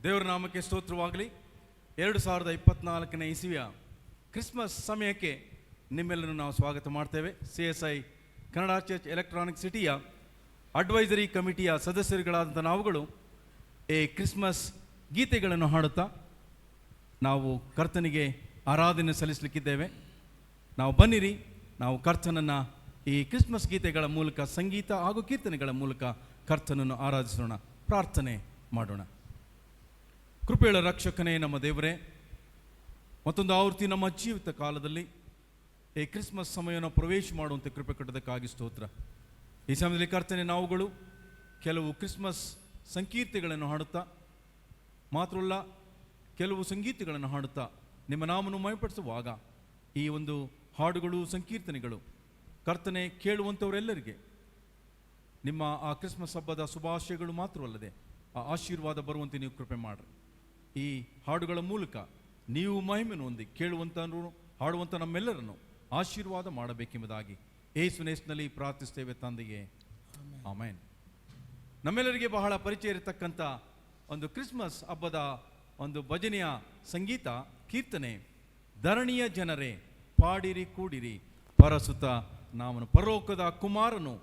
ದೇವರ ನಾಮಕ್ಕೆ ಸ್ತೋತ್ರವಾಗಲಿ. 2024 ಇಸವಿಯ ಕ್ರಿಸ್ಮಸ್ ಸಮಯಕ್ಕೆ ನಿಮ್ಮೆಲ್ಲರೂ ನಾವು ಸ್ವಾಗತ ಮಾಡ್ತೇವೆ. CSI ಕನ್ನಡ ಚರ್ಚ್ ಎಲೆಕ್ಟ್ರಾನಿಕ್ ಸಿಟಿಯ ಅಡ್ವೈಸರಿ ಕಮಿಟಿಯ ಸದಸ್ಯರುಗಳಾದಂಥ ನಾವುಗಳು ಈ ಕ್ರಿಸ್ಮಸ್ ಗೀತೆಗಳನ್ನು ಹಾಡುತ್ತಾ ನಾವು ಕರ್ತನಿಗೆ ಆರಾಧನೆ ಸಲ್ಲಿಸಲಿಕ್ಕಿದ್ದೇವೆ. ನಾವು ಬನ್ನಿರಿ, ನಾವು ಕರ್ತನನ್ನು ಈ ಕ್ರಿಸ್ಮಸ್ ಗೀತೆಗಳ ಮೂಲಕ, ಸಂಗೀತ ಹಾಗೂ ಕೀರ್ತನೆಗಳ ಮೂಲಕ ಕರ್ತನನ್ನು ಆರಾಧಿಸೋಣ. ಪ್ರಾರ್ಥನೆ ಮಾಡೋಣ. ಕೃಪೆಗಳ ರಕ್ಷಕನೇ ನಮ್ಮ ದೇವರೇ, ಮತ್ತೊಂದು ಆವೃತ್ತಿ ನಮ್ಮ ಜೀವಿತ ಕಾಲದಲ್ಲಿ ಈ ಕ್ರಿಸ್ಮಸ್ ಸಮಯವನ್ನು ಪ್ರವೇಶ ಮಾಡುವಂತೆ ಕೃಪೆ ಕೊಟ್ಟದಕ್ಕಾಗಿ ಸ್ತೋತ್ರ. ಈ ಸಮಯದಲ್ಲಿ ಕರ್ತನೆ, ನಾವುಗಳು ಕೆಲವು ಕ್ರಿಸ್ಮಸ್ ಸಂಕೀರ್ತಿಗಳನ್ನು ಹಾಡುತ್ತಾ, ಮಾತ್ರವಲ್ಲ ಕೆಲವು ಸಂಗೀತಗಳನ್ನು ಹಾಡುತ್ತಾ ನಿಮ್ಮ ನಾಮವನ್ನು ಮಹಿಮೆಪಡಿಸುವಾಗ ಈ ಒಂದು ಹಾಡುಗಳು, ಸಂಕೀರ್ತನೆಗಳು ಕರ್ತನೆ ಕೇಳುವಂಥವರೆಲ್ಲರಿಗೆ ನಿಮ್ಮ ಆ ಕ್ರಿಸ್ಮಸ್ ಹಬ್ಬದ ಶುಭಾಶಯಗಳು ಮಾತ್ರವಲ್ಲದೆ ಆ ಆಶೀರ್ವಾದ ಬರುವಂತೆ ನೀವು ಕೃಪೆ ಮಾಡಿರಿ. ಈ ಹಾಡುಗಳ ಮೂಲಕ ನೀವು ಮಹಿಮೆಯನ್ನು ಹೊಂದಿ ಕೇಳುವಂಥವರು, ಹಾಡುವಂಥ ನಮ್ಮೆಲ್ಲರನ್ನು ಆಶೀರ್ವಾದ ಮಾಡಬೇಕೆಂಬುದಾಗಿ ಯೇಸುವಿನಲ್ಲಿ ಪ್ರಾರ್ಥಿಸ್ತೇವೆ ತಂದೆಯೇ, ಆಮೆನ್. ನಮ್ಮೆಲ್ಲರಿಗೆ ಬಹಳ ಪರಿಚಯ ಇರತಕ್ಕಂಥ ಒಂದು ಕ್ರಿಸ್ಮಸ್ ಹಬ್ಬದ ಒಂದು ಭಜನೆಯ ಸಂಗೀತ, ಕೀರ್ತನೆ, ಧರಣಿಯ ಜನರೇ ಪಾಡಿರಿ ಕೂಡಿರಿ ಪರಸುತ ನಾಮನು. ಪರಲೋಕದ ಕುಮಾರನು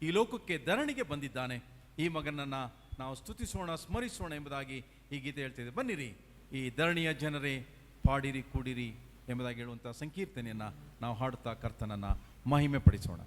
ಈ ಲೋಕಕ್ಕೆ ಧರಣಿಗೆ ಬಂದಿದ್ದಾನೆ, ಈ ಮಗನನ್ನು ನಾವು ಸ್ತುತಿಸೋಣ, ಸ್ಮರಿಸೋಣ ಎಂಬುದಾಗಿ ಈ ಗೀತೆ ಹೇಳ್ತಿದೆ. ಬನ್ನಿರಿ, ಈ ಧರಣಿಯ ಜನರೇ ಪಾಡಿರಿ ಕೂಡಿರಿ ಎಂಬುದಾಗಿ ಹೇಳುವಂಥ ಸಂಕೀರ್ತನೆಯನ್ನು ನಾವು ಹಾಡುತ್ತಾ ಕರ್ತನನ್ನು ಮಹಿಮೆ ಪಡಿಸೋಣ.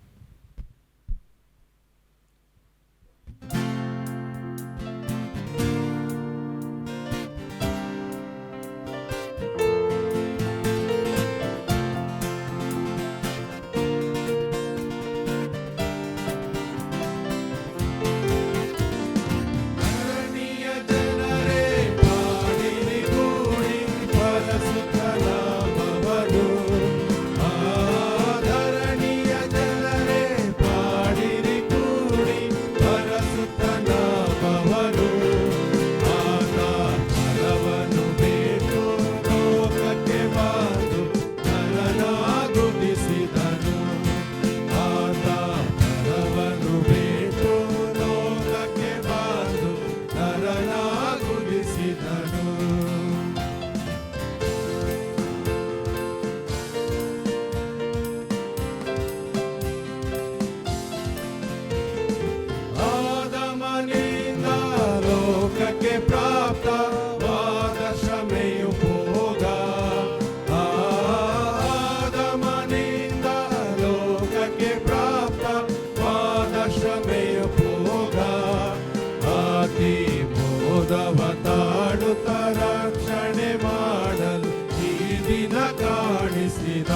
ರಕ್ಷಣೆ ಮಾಡಲು ಈ ದಿನ ಕಾಣಿಸಿದ,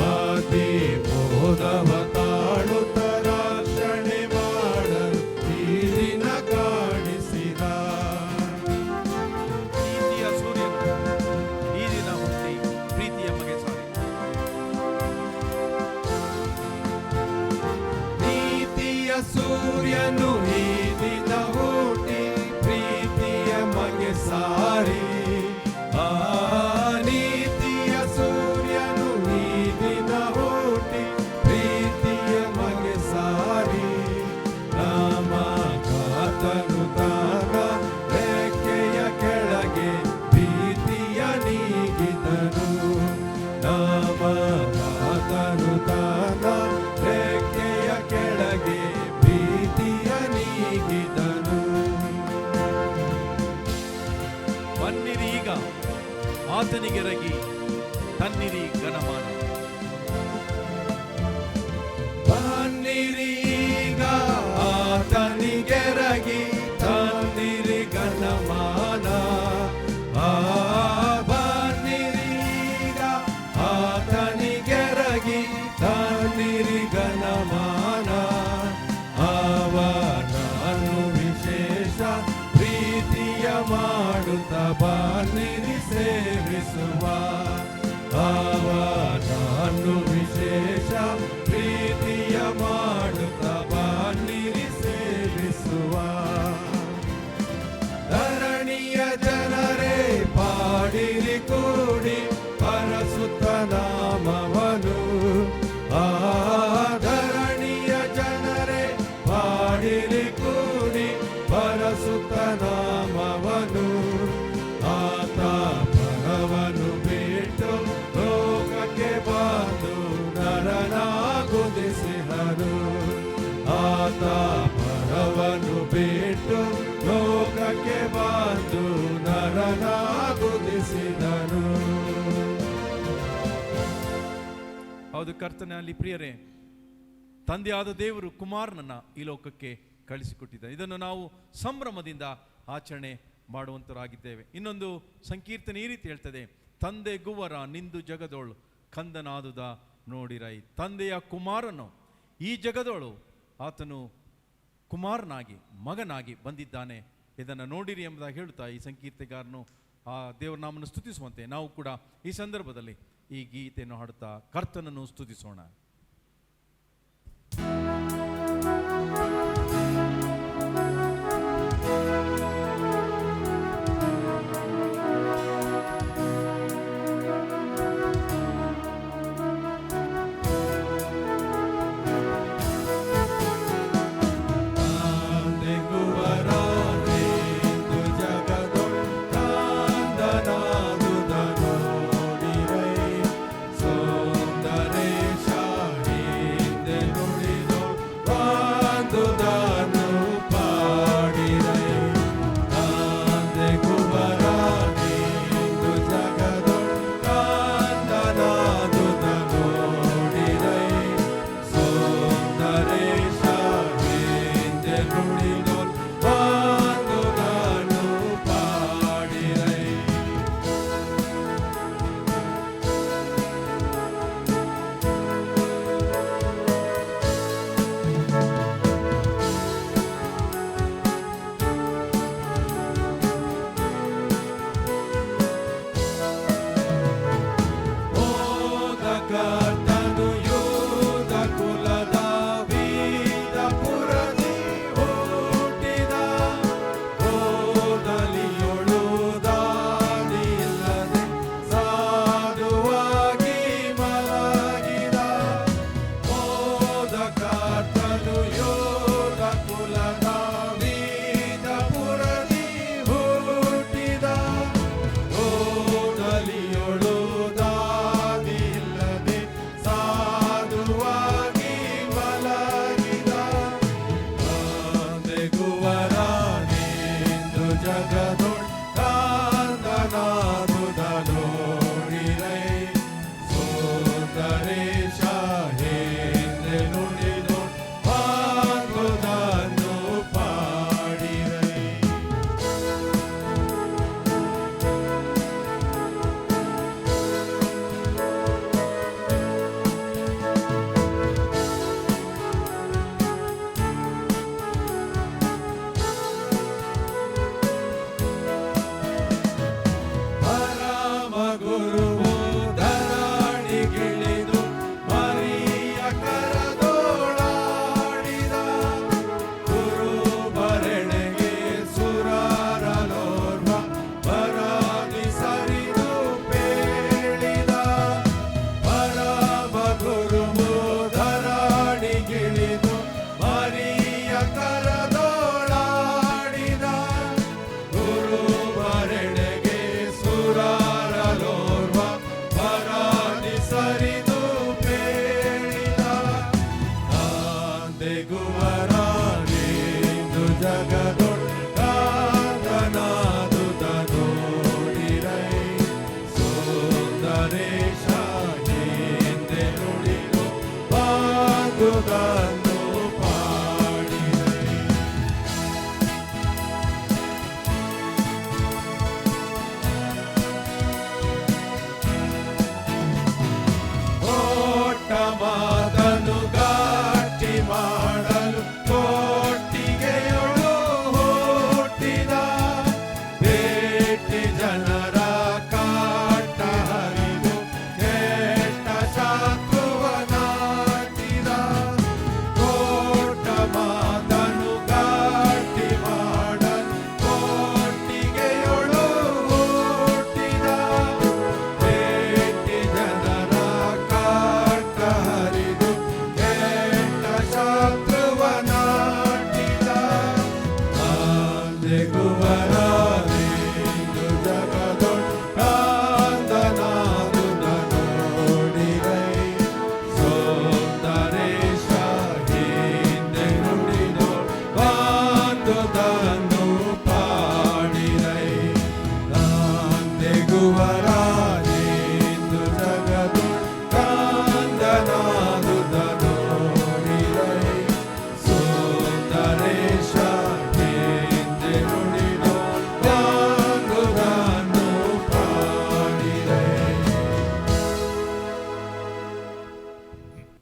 ಅತಿ ಬೋಧವ ತಾಡುತ್ತ ರಕ್ಷಣೆ ಮಾಡಲು ಈ ದಿನ ಕಾಣಿಸಿದ. ನೀತಿಯ ಸೂರ್ಯನು ಈ ದಿನ ಹುಟ್ಟಿ ಪ್ರೀತಿಯ ಮಗೆ ಸಾರಿ. ನೀತಿಯ ಸೂರ್ಯನು ಈ ದಿನ ಹುಟ್ಟಿ ಪ್ರೀತಿಯ ಮಗೆ ಸಾರಿ. ಆ ನೀತಿಯ ಸೂರ್ಯನು ಈ ದಿನ ಹುಟ್ಟಿ ಪ್ರೀತಿಯ ಮಗೆ ಸಾರಿ. ನಾಮ ಕಾತನು ತಾನ ರೆಕ್ಕೆಯ ಕೆಳಗೆ ಪ್ರೀತಿಯ ನೀಗಿದನು. ನಾಮ ಕಾತನು ತಾನ ರೆಕ್ಕೆಯ ಕೆಳಗೆ ಪ್ರೀತಿಯ ನೀಗಿದನು. ಬನ್ನಿರಿ ಈಗ ಆತನಿಗೆರಗಿ ತನ್ನಿರಿ ಘನಮಾನ. ಬನ್ನಿರಿ ಈಗ ಆತನಿಗೆರಗಿ ತನ್ನಿರಿ ಘನಮಾನ. ಬನ್ನಿರಿ ಈಗ ಆತನಿಗೆರಗಿ ತನ್ನಿರಿ ಘನಮಾನ. ಅವನನ್ನು ವಿಶೇಷ ಪ್ರೀತಿಯ ಮಾಡುತ್ತ ಬನ್ನಿರಿ ಸೇವಿಸುವ. ಪರವನ್ನು ಬಿಟ್ಟು ಲೋಕಕ್ಕೆ ಬಂದು ನರನಾಗುದಿಸಿದನು. ಹೌದು ಕರ್ತನಲ್ಲಿ ಪ್ರಿಯರೇ, ತಂದೆಯಾದ ದೇವರು ಕುಮಾರನನ್ನ ಈ ಲೋಕಕ್ಕೆ ಕಳಿಸಿಕೊಟ್ಟಿದ್ದಾರೆ. ಇದನ್ನು ನಾವು ಸಂಭ್ರಮದಿಂದ ಆಚರಣೆ ಮಾಡುವಂತರಾಗಿದ್ದೇವೆ. ಇನ್ನೊಂದು ಸಂಕೀರ್ತನೆ ಈ ರೀತಿ ಹೇಳ್ತದೆ, ತಂದೆ ಗುವರ ನಿಂದು ಜಗದೋಳು ಕಂದನಾದುದ ನೋಡಿರೈ. ತಂದೆಯ ಕುಮಾರನು ಈ ಜಗದೋಳು ಆತನು ಕುಮಾರನಾಗಿ ಮಗನಾಗಿ ಬಂದಿದ್ದಾನೆ, ಇದನ್ನು ನೋಡಿರಿ ಎಂಬುದಾಗಿ ಹೇಳುತ್ತಾ ಈ ಸಂಕೀರ್ತೆಗಾರನು ಆ ದೇವರ ನಾಮನ್ನು ಸ್ತುತಿಸುವಂತೆ ನಾವು ಕೂಡ ಈ ಸಂದರ್ಭದಲ್ಲಿ ಈ ಗೀತೆಯನ್ನು ಹಾಡುತ್ತಾ ಕರ್ತನನ್ನು ಸ್ತುತಿಸೋಣ.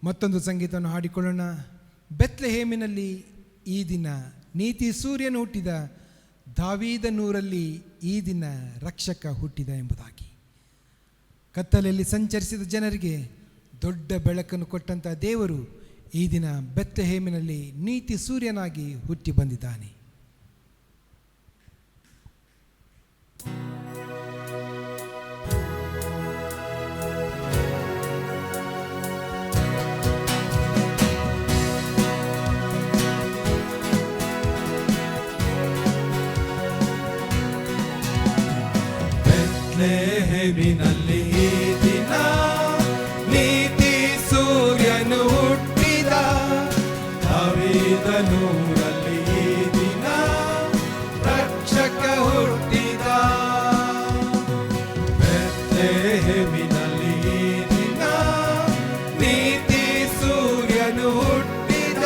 ಮತ್ತೊಂದು ಸಂಗೀತವನ್ನು ಹಾಡಿಕೊಳ್ಳೋಣ. ಬೆತ್ಲೆಹೇಮಿನಲ್ಲಿ ಈ ದಿನ ನೀತಿ ಸೂರ್ಯನು ಹುಟ್ಟಿದ, ದಾವೀದನೂರಲ್ಲಿ ಈ ದಿನ ರಕ್ಷಕ ಹುಟ್ಟಿದ ಎಂಬುದಾಗಿ. ಕತ್ತಲೆಯಲ್ಲಿ ಸಂಚರಿಸಿದ ಜನರಿಗೆ ದೊಡ್ಡ ಬೆಳಕನ್ನು ಕೊಟ್ಟಂಥ ದೇವರು ಈ ದಿನ ಬೆತ್ಲೆಹೇಮಿನಲ್ಲಿ ನೀತಿ ಸೂರ್ಯನಾಗಿ ಹುಟ್ಟಿ ಬಂದಿದ್ದಾನೆ. ಬೆತ್ಲೆಹೇಮಿನಲ್ಲಿ ಈ ದಿನ ನೀತಿ ಸೂರ್ಯನು ಹುಟ್ಟಿದ, ದಾವೀದನೂರಲ್ಲಿ ಈ ದಿನ ರಕ್ಷಕ ಹುಟ್ಟಿದ. ಬೆತ್ಲೆಹೇಮಿನಲ್ಲಿ ಈ ದಿನ ನೀತಿ ಸೂರ್ಯನು ಹುಟ್ಟಿದ,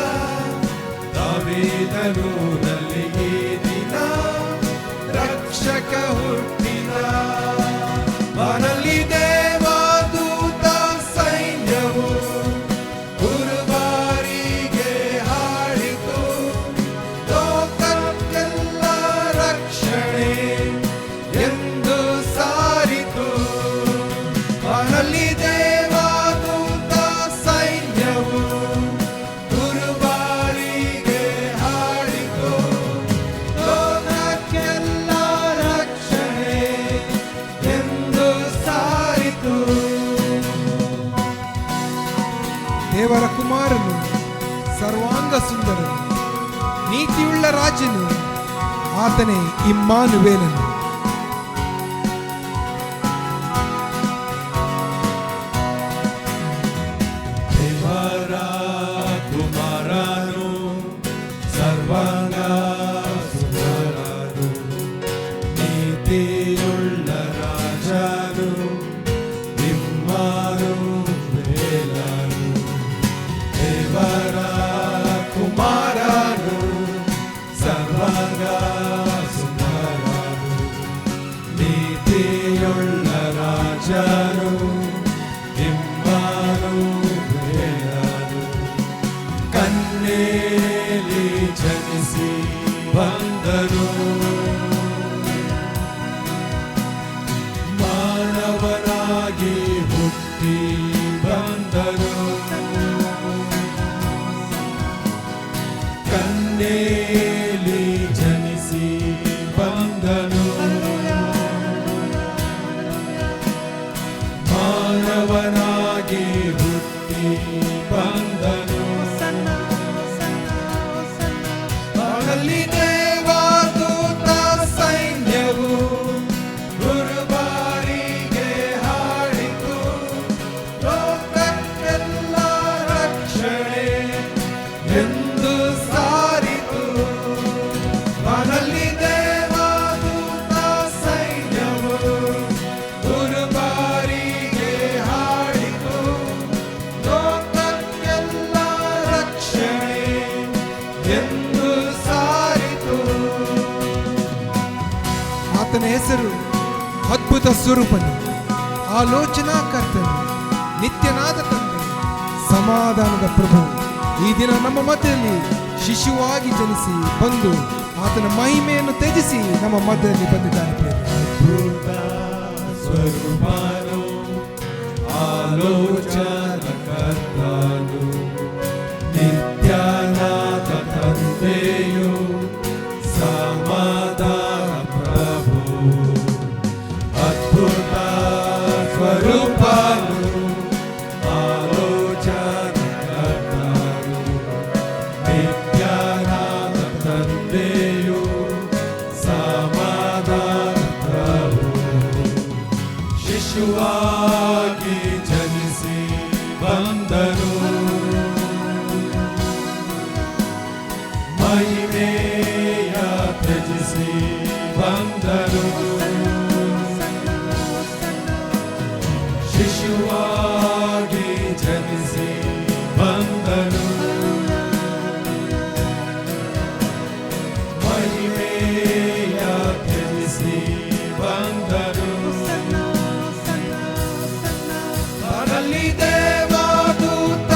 ದಾವೀದನೂರಲ್ಲಿ ಈ ದಿನ ರಕ್ಷಕ ಹುಟ್ಟಿದ. ಬಾನಲ್ಲಿ ದೇವದೂತ ಸೈನ್ಯವು ಗುರುವಾರಿಗೆ ಹಾಡಿತು, ಲೋಕಕ್ಕೆಲ್ಲ ರಕ್ಷಣೆ ಎಂದು ಸಾರಿತು. ಬಾನಲ್ಲಿ ದೇವದೂತ ಸೈನ್ಯವು ಗುರುವಾರಿಗೆ ಹಾಡಿತು, ಲೋಕಕ್ಕೆಲ್ಲ ರಕ್ಷಣೆ ಎಂದು ಸಾರಿತು. ದೇವರ ಕುಮಾರನು, ಸರ್ವಾಂಗ ಸುಂದರನು, ನೀತಿಯುಳ್ಳ ರಾಜನು, ಆತನೇ ಇಮ್ಮಾನುವೇಲನು. ದೇವರ ಕುಮಾರನು, ಸರ್ವಾಂಗ ಸುಂದರನು, ನೀತಿಯುಳ್ಳ ರಾಜನು, ಇಮ್ಮಾನುವೇಲನು. ದೇವರ ಕುಮಾರನು, ಸರ್ವಾಂಗ ಸುಂದರನು, ನೀತಿಯುಳ್ಳ ರಾಜನು, ಇಮ್ಮಾನುವೇಲನು. ಕನ್ಯೆಯಲ್ಲಿ ಜನಿಸಿ ಬಂದನು, ಮಾನವನಾಗಿ ಹುಟ್ಟಿ ಬಂದನು. ಕನ್ಯೆಯಲ್ಲಿ ಜನಿಸಿ ಬಂದನು, ಮಾನವನಾಗಿ ಹುಟ್ಟಿ ಬಂದನು. ಬಾನಲ್ಲಿ ದೇವದೂತ ಸೈನ್ಯವು ಗುರುವಾರಿಗೆ ಹಾಡಿತು, ಲೋಕಕ್ಕೆಲ್ಲ ರಕ್ಷಣೆ ಎಂದು ಸಾರಿತು. ಬಾನಲ್ಲಿ ದೇವದೂತ ಸೈನ್ಯವು ಗುರುವಾರಿಗೆ ಹಾಡಿತು, ಲೋಕಕ್ಕೆಲ್ಲ ರಕ್ಷಣೆ ಎಂದು ಸಾರಿತು. ಆತನ ಹೆಸರು ಅದ್ಭುತ ಸ್ವರೂಪನು, ಆಲೋಚನಾಕರ್ತನು, ನಿತ್ಯನಾದ ತಂದೆ, ಸಮಾಧಾನದ ಪ್ರಭು. ಈ ದಿನ ನಮ್ಮ ಮಧ್ಯದಲ್ಲಿ ಶಿಶುವಾಗಿ ಜನಿಸಿ ಬಂದು ಆತನ ಮಹಿಮೆಯನ್ನು ತ್ಯಜಿಸಿ ನಮ್ಮ ಮಧ್ಯದಲ್ಲಿ ಬಂದಿದ್ದಾನೆ. ಪ್ರಿಯರೇ, ಅದ್ಭುತ ಸ್ವರೂಪನು, ಆಲೋಚನಕರ್ತನು, ನಿತ್ಯನಾದ ತಂದೆಯು, ಸಮಾಧಾನ ಪ್ರಭು. ಅದ್ಭುತ ಸ್ವರೂಪನು, ಆಲೋಚನಕರ್ತನು, ನಿತ್ಯನಾದ ತಂದೆಯು, ಸಮಾಧಾನ ಪ್ರಭು. ಶಿಶುವಾಗಿ ಜನಿಸಿ ಬಂದನು, ಮಹಿಮೆಯ ತ್ಯಜಿಸಿ ಬಂದನು. ಶಿಶುವಾಗಿ ಜನಿಸಿ ಬಂದನು, ಮಹಿಮೆಯ ತ್ಯಜಿಸಿ ಬಂದನು. ಬಾನಲ್ಲಿ ದೇವದೂತ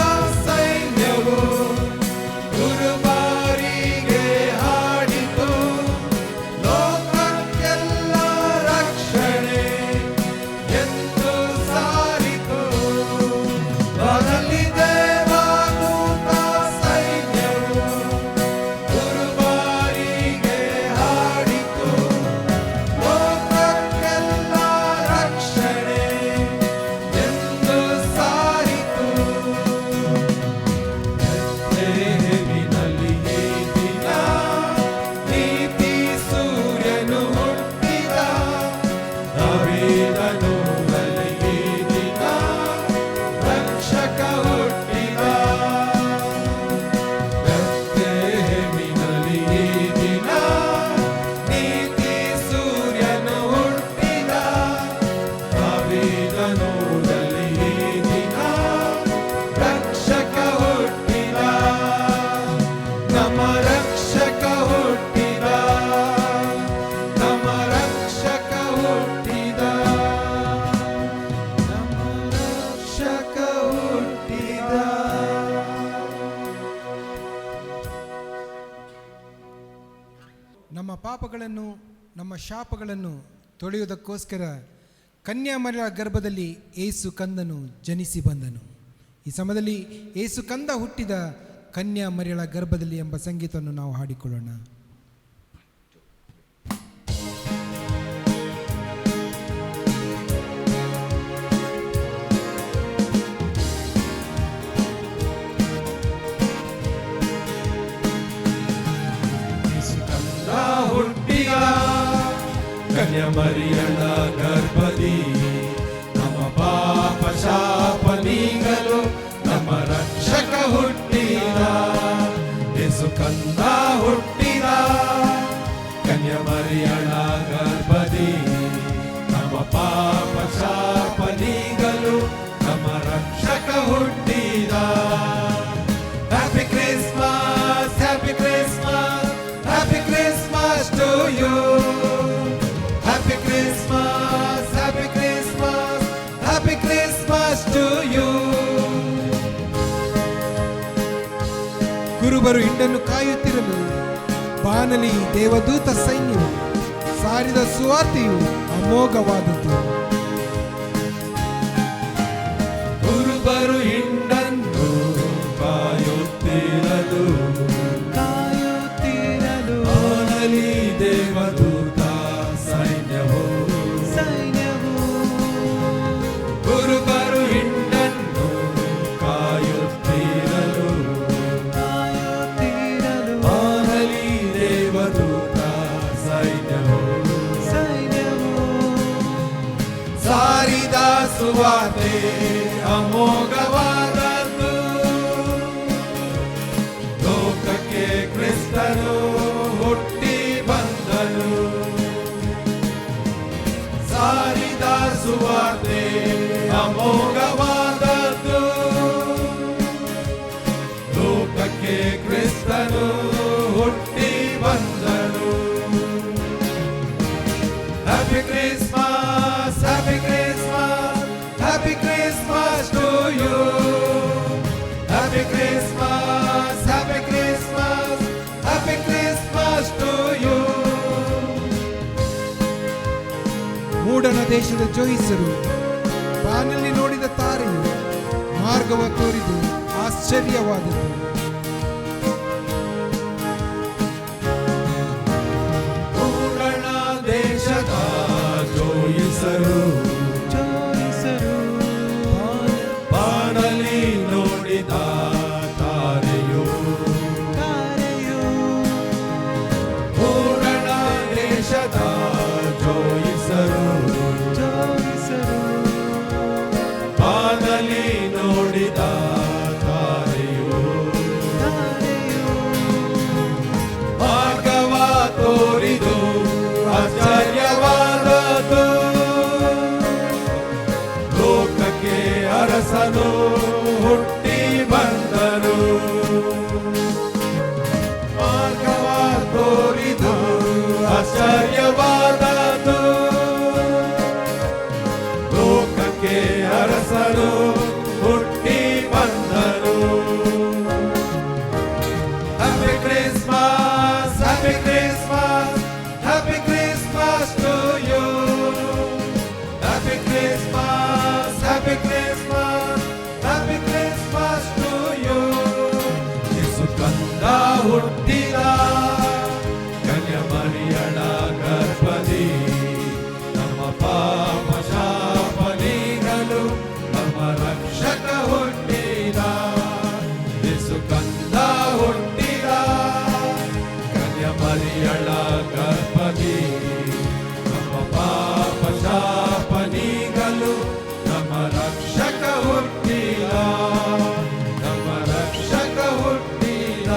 ನಮ್ಮ ಪಾಪಗಳನ್ನು, ನಮ್ಮ ಶಾಪಗಳನ್ನು ತೊಳೆಯುವುದಕ್ಕೋಸ್ಕರ ಕನ್ಯಾಮರಿಯ ಗರ್ಭದಲ್ಲಿ ಏಸು ಕಂದನು ಜನಿಸಿ ಬಂದನು. ಈ ಸಮಯದಲ್ಲಿ ಏಸು ಕಂದ ಹುಟ್ಟಿದ ಕನ್ಯಾಮರಿಯಳ ಗರ್ಭದಲ್ಲಿ ಎಂಬ ಸಂಗೀತವನ್ನು ನಾವು ಹಾಡಿಕೊಳ್ಳೋಣ. ಹುಟ್ಟಿದ ಕನ್ಯಾಮರಿಯಳ ಗರ್ಭದಿ ನಮ್ಮ ಪಾಪ ಶಾಪ ನೀಗಲು ನಮ್ಮ ರಕ್ಷಕ ಹುಟ್ಟಿದ. ಯೇಸು ಕಂದ ಹುಟ್ಟಿದ ಕನ್ಯಾಮರಿಯಳ ಗರ್ಭದಿ ನಮ್ಮ ಪಾಪ ಶಾಪ ನೀಗಲು ನಮ್ಮ ರಕ್ಷಕ ಹುಟ್ಟಿದ. Happy Christmas, happy Christmas, happy Christmas to you. Happy Christmas, happy Christmas, happy Christmas to you. ಕುರುಬರು ಹಿಂಡನ್ನು ಕಾಯುತ್ತಿರಲು ಬಾನಲಿ ದೇವದೂತ ಸೈನ್ಯವು ಸಾರಿದ ಸುವಾರ್ತೆಯು ಅಮೋಘವಾದದ್ದು. ಕುರುಬರು ಹಿಂಡನ್ನು ಕಾಯುತ್ತಿರಲು ಬಾನಲಿ ದೇವದೂತ ಸೈನ್ಯವು ಕುರುಬರು ಹಿಂಡನ್ನು ಕಾಯುತ್ತಿರಲು ಬಾನಲಿ ದೇವದೂತ ಸೈನ್ಯವು ಸಾರಿದ ಸುವಾರ್ತೆ ಅಮೋಘವಾದದ್ದು. ಲೋಕಕ್ಕೆ ಕ್ರಿಸ್ತನು ಹುಟ್ಟಿ ಬಂದನು. ಸಾರಿದ ಸುವಾರ್ತೆ ಅಮೋಘವಾದದ್ದು. ಲೋಕಕ್ಕೆ ಕ್ರಿಸ್ತನು ಹುಟ್ಟಿ ಬಂದನು. Happy Christmas, happy Christmas, happy Christmas to you. Happy Christmas, happy Christmas, happy Christmas to you. ಮೂಡಣ ದೇಶದ ಜೋಯಿಸರು ಬಾನಲ್ಲಿ ನೋಡಿದ ತಾರೆಯು ಮಾರ್ಗವ ತೋರಿದು ಆಶ್ಚರ್ಯವಾದದ್ದು. ಪೂರ್ಣ ದೇಶದ ಜೋಯಿಸರು ಬಾಣಲಿ ನೋಡಿದ ತಾರೆಯು. ಪೂರ್ಣ ದೇಶದ ಜೋಯಿಸರು ಬಾಣಲಿ ನೋಡಿದ ತಾರೆಯು. ಮಾರ್ಗವ ತೋರಿದು ಆಶ್ಚರ್ಯವಾದದ್ದು. ಲೋಕಕ್ಕೆ ಅರಸನು ಹುಟ್ಟಿ ಬಂದನು. ಮಾರ್ಗವ ತೋರಿದು ಆಶ್ಚರ್ಯವಾದದ್ದು. ಲೋಕಕ್ಕೆ ಅರಸನು ಹುಟ್ಟಿ ಬಂದನು. Happy Christmas, happy Christmas, happy Christmas to you. Happy Christmas, happy Christmas, happy Christmas to you. ಯೇಸು ಕಂದ ಹುಟ್ಟಿದ ಕನ್ಯಾಮರಿಯಳ ಗರ್ಭದಿ ನಮ್ಮ ಪಾಪ ಶಾಪ ನೀಗಲು ನಮ್ಮ ರಕ್ಷಕ ಹುಟ್ಟಿದ. ಯೇಸು ಕಂದ ಹುಟ್ಟಿದ ಕನ್ಯಾಮರಿಯಳ ಗರ್ಭದಿ ನಮ್ಮ ಪಾಪ ಶಾಪ ನೀಗಲು ನಮ್ಮ ರಕ್ಷಕ ಹುಟ್ಟಿದ. ನಮ್ಮ ರಕ್ಷಕ ಹುಟ್ಟಿದ,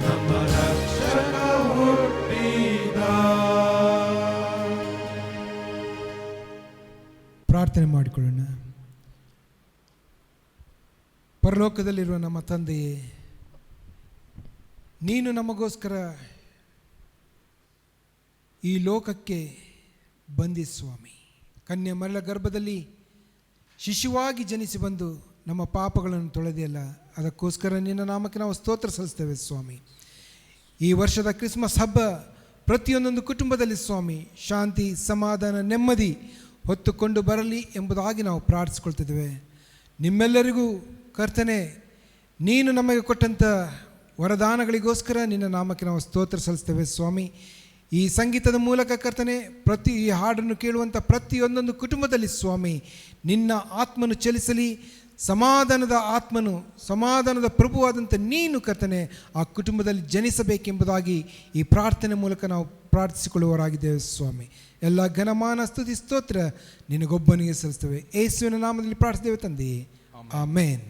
ನಮ್ಮ ರಕ್ಷಕ ಹುಟ್ಟಿದ. ಪ್ರಾರ್ಥನೆ ಮಾಡಿಕೊಳ್ಳೋಣ. ಪರಲೋಕದಲ್ಲಿರುವ ನಮ್ಮ ತಂದೆಯೇ, ನೀನು ನಮಗೋಸ್ಕರ ಈ ಲೋಕಕ್ಕೆ ಬಂದಿ ಸ್ವಾಮಿ. ಕನ್ಯಾಮರಿಯಳ ಗರ್ಭದಲ್ಲಿ ಶಿಶುವಾಗಿ ಜನಿಸಿ ಬಂದು ನಮ್ಮ ಪಾಪಗಳನ್ನು ತೊಳೆದಿಲ್ಲ. ಅದಕ್ಕೋಸ್ಕರ ನಿನ್ನ ನಾಮಕ್ಕೆ ನಾವು ಸ್ತೋತ್ರ ಸಲ್ಲಿಸ್ತೇವೆ ಸ್ವಾಮಿ. ಈ ವರ್ಷದ ಕ್ರಿಸ್ಮಸ್ ಹಬ್ಬ ಪ್ರತಿಯೊಂದೊಂದು ಕುಟುಂಬದಲ್ಲಿ ಸ್ವಾಮಿ ಶಾಂತಿ, ಸಮಾಧಾನ, ನೆಮ್ಮದಿ ಹೊತ್ತುಕೊಂಡು ಬರಲಿ ಎಂಬುದಾಗಿ ನಾವು ಪ್ರಾರ್ಥಿಸ್ಕೊಳ್ತಿದ್ದೇವೆ. ನಿಮ್ಮೆಲ್ಲರಿಗೂ ಕರ್ತನೆ, ನೀನು ನಮಗೆ ಕೊಟ್ಟಂಥ ವರದಾನಗಳಿಗೋಸ್ಕರ ನಿನ್ನ ನಾಮಕ್ಕೆ ನಾವು ಸ್ತೋತ್ರ ಸಲ್ಲಿಸ್ತೇವೆ ಸ್ವಾಮಿ. ಈ ಸಂಗೀತದ ಮೂಲಕ ಕರ್ತನೆ, ಈ ಹಾಡನ್ನು ಕೇಳುವಂಥ ಪ್ರತಿಯೊಂದೊಂದು ಕುಟುಂಬದಲ್ಲಿ ಸ್ವಾಮಿ ನಿನ್ನ ಆತ್ಮನು ಚಲಿಸಲಿ. ಸಮಾಧಾನದ ಪ್ರಭುವಾದಂಥ ನೀನು ಕರ್ತನೆ ಆ ಕುಟುಂಬದಲ್ಲಿ ಜನಿಸಬೇಕೆಂಬುದಾಗಿ ಈ ಪ್ರಾರ್ಥನೆ ಮೂಲಕ ನಾವು ಪ್ರಾರ್ಥಿಸಿಕೊಳ್ಳುವವರಾಗಿದ್ದೇವೆ ಸ್ವಾಮಿ. ಎಲ್ಲ ಘನಮಾನ, ಸ್ತುತಿ, ಸ್ತೋತ್ರ ನಿನಗೊಬ್ಬನಿಗೆ ಸಲ್ಲಿಸ್ತೇವೆ. ಯೇಸುವಿನ ನಾಮದಲ್ಲಿ ಪ್ರಾರ್ಥಿಸ್ತೇವೆ ತಂದೆಯೇ, ಆಮೇನ್.